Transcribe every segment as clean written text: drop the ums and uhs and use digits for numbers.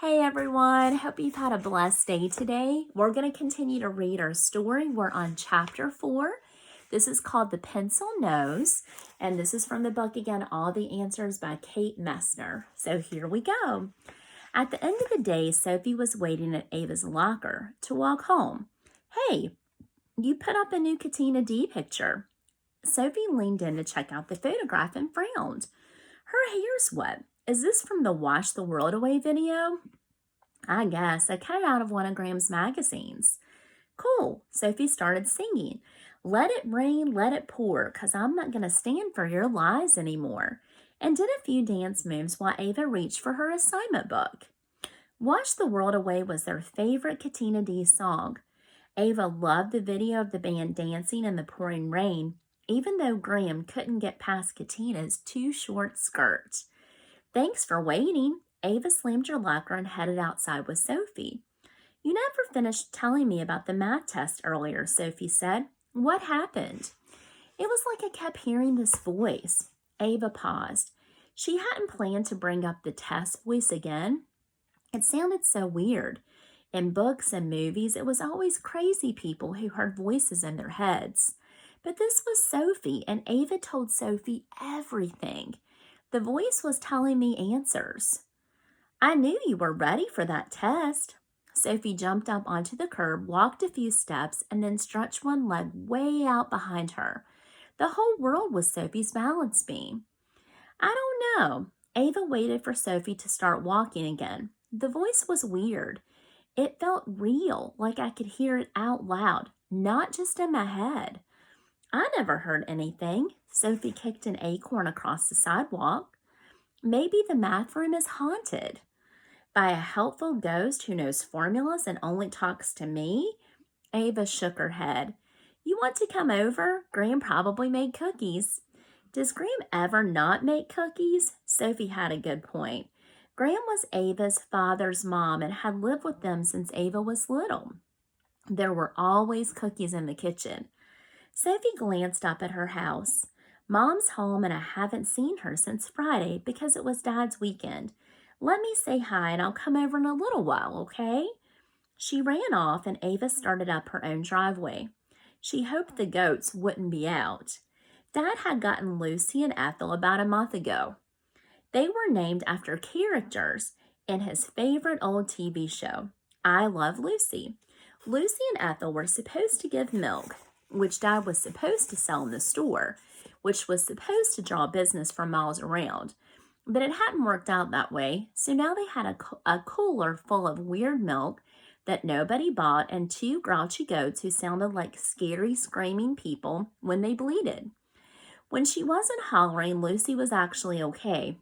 Hey everyone, hope you've had a blessed day today. We're going to continue to read our story. We're on chapter 4. This is called The Pencil Nose, and this is from the book again, All the Answers by Kate Messner. So here we go. At the end of the day, Sophie was waiting at Ava's locker to walk home. Hey, you put up a new Katina D picture. Sophie leaned in to check out the photograph and frowned. Her hair's wet. Is this from the Wash the World Away video? I guess I cut it out of one of Graham's magazines. Cool. Sophie started singing. Let it rain, let it pour, 'cause I'm not going to stand for your lies anymore. And did a few dance moves while Ava reached for her assignment book. Wash the World Away was their favorite Katina D song. Ava loved the video of the band dancing in the pouring rain, even though Graham couldn't get past Katina's too short skirt. Thanks for waiting. Ava slammed her locker and headed outside with Sophie. You never finished telling me about the math test earlier, Sophie said. What happened? It was like I kept hearing this voice. Ava paused. She hadn't planned to bring up the test voice again. It sounded so weird. In books and movies, it was always crazy people who heard voices in their heads. But this was Sophie, and Ava told Sophie everything. The voice was telling me answers. I knew you were ready for that test. Sophie jumped up onto the curb, walked a few steps, and then stretched one leg way out behind her. The whole world was Sophie's balance beam. I don't know. Ava waited for Sophie to start walking again. The voice was weird. It felt real, like I could hear it out loud, not just in my head. I never heard anything. Sophie kicked an acorn across the sidewalk. Maybe the math room is haunted by a helpful ghost who knows formulas and only talks to me? Ava shook her head. You want to come over? Graham probably made cookies. Does Graham ever not make cookies? Sophie had a good point. Graham was Ava's father's mom and had lived with them since Ava was little. There were always cookies in the kitchen. Sophie glanced up at her house. Mom's home and I haven't seen her since Friday because it was Dad's weekend. Let me say hi and I'll come over in a little while, okay? She ran off and Ava started up her own driveway. She hoped the goats wouldn't be out. Dad had gotten Lucy and Ethel about a month ago. They were named after characters in his favorite old TV show, I Love Lucy. Lucy and Ethel were supposed to give milk, which Dad was supposed to sell in the store, which was supposed to draw business for miles around. But it hadn't worked out that way, so now they had a cooler full of weird milk that nobody bought and two grouchy goats who sounded like scary, screaming people when they bleated. When she wasn't hollering, Lucy was actually okay.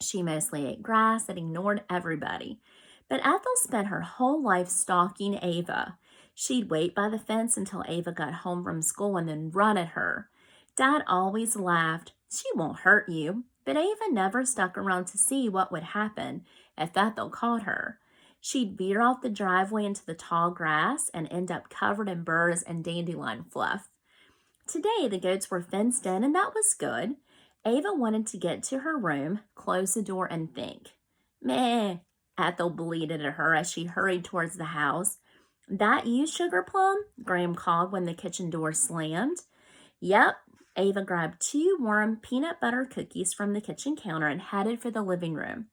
She mostly ate grass and ignored everybody. But Ethel spent her whole life stalking Ava. She'd wait by the fence until Ava got home from school and then run at her. Dad always laughed. She won't hurt you. But Ava never stuck around to see what would happen if Ethel caught her. She'd veer off the driveway into the tall grass and end up covered in burrs and dandelion fluff. Today, the goats were fenced in, and that was good. Ava wanted to get to her room, close the door, and think. Meh, Ethel bleated at her as she hurried towards the house. That you, Sugar Plum? Graham called when the kitchen door slammed. Yep. Ava grabbed two warm peanut butter cookies from the kitchen counter and headed for the living room.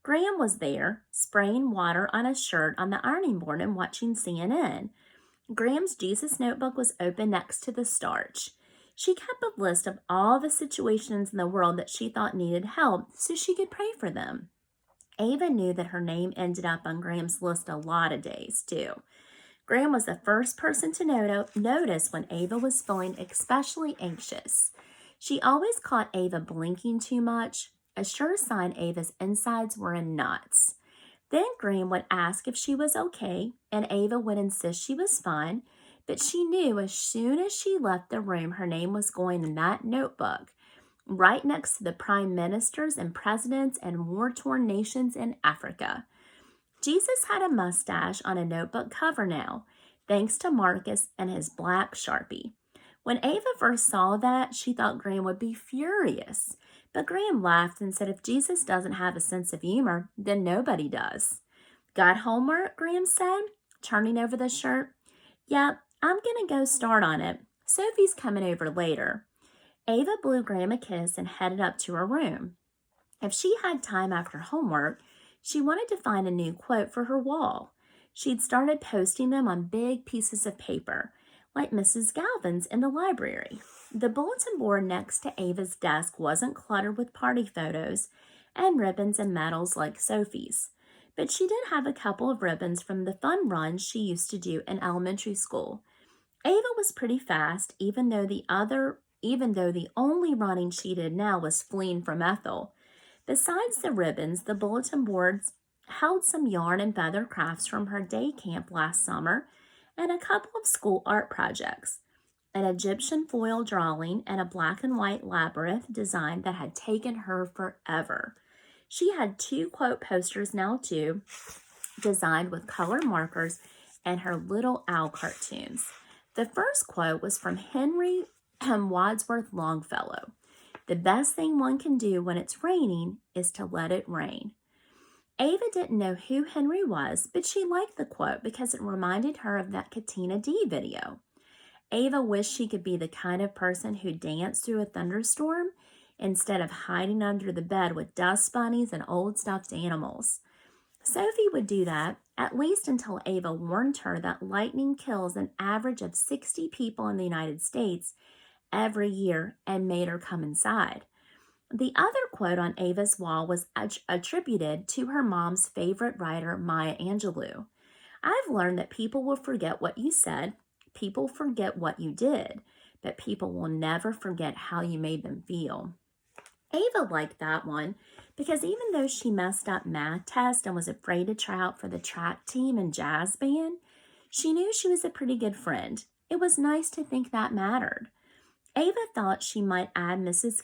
Graham was there, spraying water on his shirt on the ironing board and watching CNN. Graham's Jesus notebook was open next to the starch. She kept a list of all the situations in the world that she thought needed help so she could pray for them. Ava knew that her name ended up on Graham's list a lot of days, too. Graham was the first person to notice when Ava was feeling especially anxious. She always caught Ava blinking too much, a sure sign Ava's insides were in knots. Then Graham would ask if she was okay, and Ava would insist she was fine, but she knew as soon as she left the room her name was going in that notebook, right next to the prime ministers and presidents and war-torn nations in Africa. Jesus had a mustache on a notebook cover now, thanks to Marcus and his black Sharpie. When Ava first saw that, she thought Graham would be furious. But Graham laughed and said if Jesus doesn't have a sense of humor, then nobody does. Got homework? Graham said, turning over the shirt. Yep, I'm going to go start on it. Sophie's coming over later. Ava blew Graham a kiss and headed up to her room. If she had time after homework, she wanted to find a new quote for her wall. She'd started posting them on big pieces of paper, like Mrs. Galvin's in the library. The bulletin board next to Ava's desk wasn't cluttered with party photos and ribbons and medals like Sophie's, but she did have a couple of ribbons from the fun runs she used to do in elementary school. Ava was pretty fast, even though the only running she did now was fleeing from Ethel. Besides the ribbons, the bulletin boards held some yarn and feather crafts from her day camp last summer and a couple of school art projects, an Egyptian foil drawing and a black and white labyrinth design that had taken her forever. She had 2 quote posters now too, designed with color markers and her little owl cartoons. The first quote was from Henry Wadsworth Longfellow. The best thing one can do when it's raining is to let it rain. Ava didn't know who Henry was, but she liked the quote because it reminded her of that Katina D video. Ava wished she could be the kind of person who danced through a thunderstorm instead of hiding under the bed with dust bunnies and old stuffed animals. Sophie would do that, at least until Ava warned her that lightning kills an average of 60 people in the United States every year and made her come inside. The other quote on Ava's wall was attributed to her mom's favorite writer, Maya Angelou. I've learned that people will forget what you said, people forget what you did, but people will never forget how you made them feel. Ava liked that one because even though she messed up math tests and was afraid to try out for the track team and jazz band, she knew she was a pretty good friend. It was nice to think that mattered. Ava thought she might add Mrs.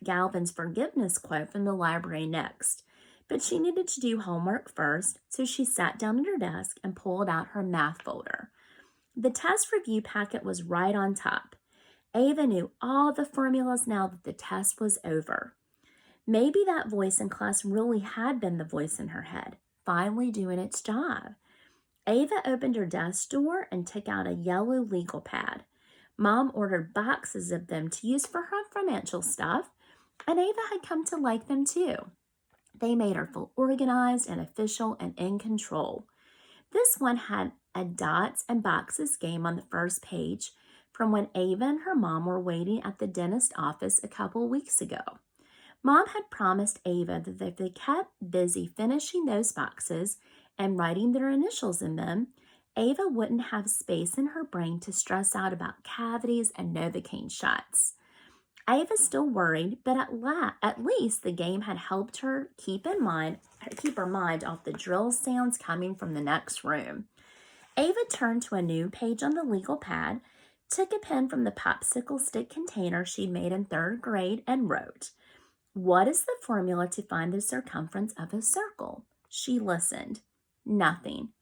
Galvin's forgiveness quote from the library next, but she needed to do homework first, so she sat down at her desk and pulled out her math folder. The test review packet was right on top. Ava knew all the formulas now that the test was over. Maybe that voice in class really had been the voice in her head, finally doing its job. Ava opened her desk drawer and took out a yellow legal pad. Mom ordered boxes of them to use for her financial stuff, and Ava had come to like them too. They made her feel organized and official and in control. This one had a dots and boxes game on the first page from when Ava and her mom were waiting at the dentist office a couple weeks ago. Mom had promised Ava that if they kept busy finishing those boxes and writing their initials in them, Ava wouldn't have space in her brain to stress out about cavities and Novocaine shots. Ava's still worried, but at least the game had helped her keep her mind off the drill sounds coming from the next room. Ava turned to a new page on the legal pad, took a pen from the popsicle stick container she'd made in 3rd grade, and wrote, "What is the formula to find the circumference of a circle?" She listened. Nothing.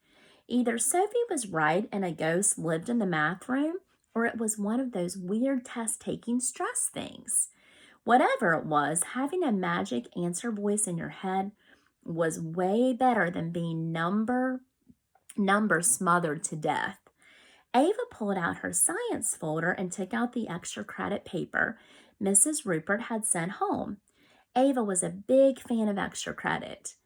Either Sophie was right and a ghost lived in the math room, or it was one of those weird test-taking stress things. Whatever it was, having a magic answer voice in your head was way better than being number smothered to death. Ava pulled out her science folder and took out the extra credit paper Mrs. Rupert had sent home. Ava was a big fan of extra credit.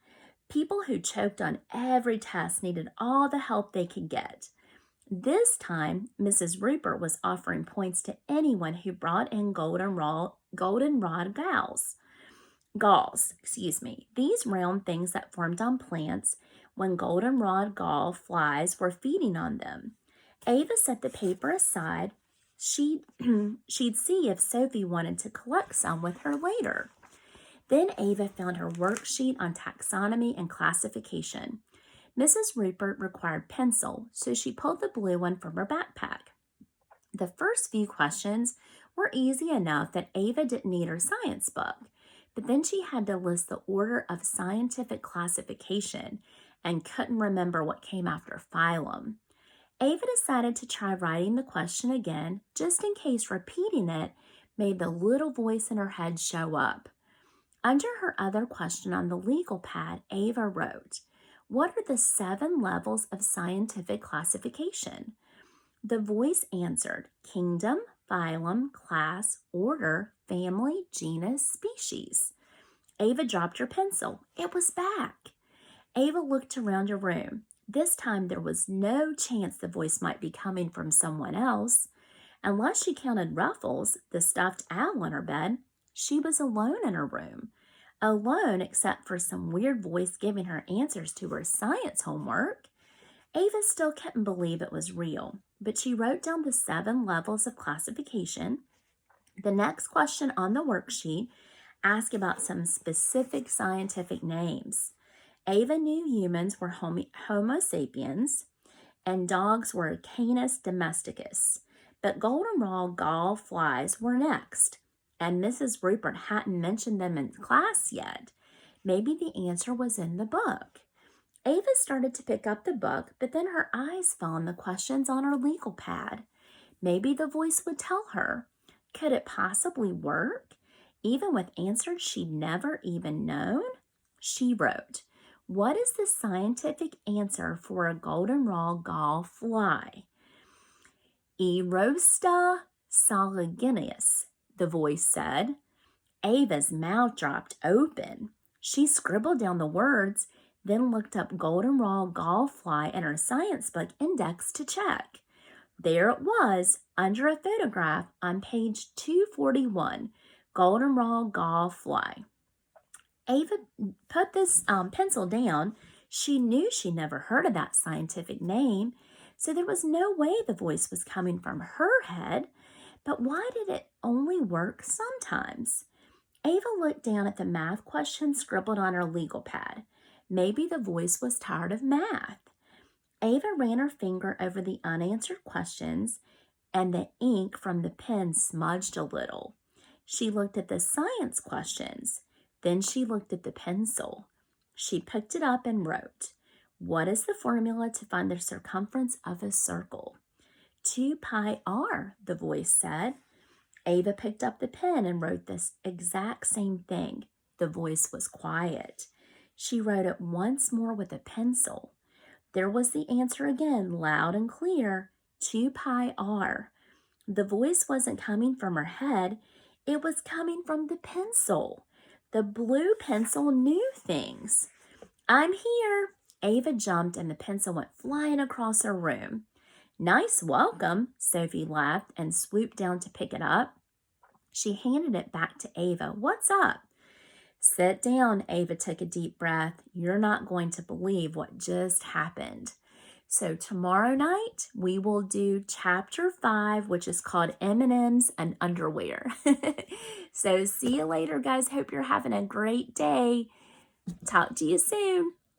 People who choked on every test needed all the help they could get. This time, Mrs. Rupert was offering points to anyone who brought in goldenrod galls. These round things that formed on plants when goldenrod gall flies were feeding on them. Ava set the paper aside. She'd see if Sophie wanted to collect some with her later. Then Ava found her worksheet on taxonomy and classification. Mrs. Rupert required pencil, so she pulled the blue one from her backpack. The first few questions were easy enough that Ava didn't need her science book, but then she had to list the order of scientific classification and couldn't remember what came after phylum. Ava decided to try writing the question again, just in case repeating it made the little voice in her head show up. Under her other question on the legal pad, Ava wrote, What are the 7 levels of scientific classification? The voice answered, kingdom, phylum, class, order, family, genus, species. Ava dropped her pencil. It was back. Ava looked around her room. This time there was no chance the voice might be coming from someone else. Unless she counted Ruffles, the stuffed owl in her bed, she was alone in her room. Alone except for some weird voice giving her answers to her science homework. Ava still couldn't believe it was real, but she wrote down the 7 levels of classification. The next question on the worksheet asked about some specific scientific names. Ava knew humans were Homo sapiens and dogs were Canis domesticus, but goldenrod gall flies were next, and Mrs. Rupert hadn't mentioned them in class yet. Maybe the answer was in the book. Ava started to pick up the book, but then her eyes fell on the questions on her legal pad. Maybe the voice would tell her. Could it possibly work? Even with answers she'd never even known? She wrote, what is the scientific answer for a goldenrod gall fly? Erosta soligenus, the voice said. Ava's mouth dropped open. She scribbled down the words, then looked up goldenrod gall fly in her science book index to check. There it was, under a photograph on page 241, goldenrod gall fly. Ava put this pencil down. She knew she never heard of that scientific name, so there was no way the voice was coming from her head. But why did it only work sometimes? Ava looked down at the math questions scribbled on her legal pad. Maybe the voice was tired of math. Ava ran her finger over the unanswered questions, and the ink from the pen smudged a little. She looked at the science questions. Then she looked at the pencil. She picked it up and wrote, what is the formula to find the circumference of a circle? 2 pi r, the voice said. Ava picked up the pen and wrote this exact same thing. The voice was quiet. She wrote it once more with a pencil. There was the answer again, loud and clear, 2 pi r. The voice wasn't coming from her head. It was coming from the pencil. The blue pencil knew things. I'm here. Ava jumped and the pencil went flying across her room. Nice welcome, Sophie laughed and swooped down to pick it up. She handed it back to Ava. What's up? Sit down, Ava took a deep breath. You're not going to believe what just happened. So tomorrow night, we will do chapter 5, which is called M&Ms and Underwear. So see you later, guys. Hope you're having a great day. Talk to you soon.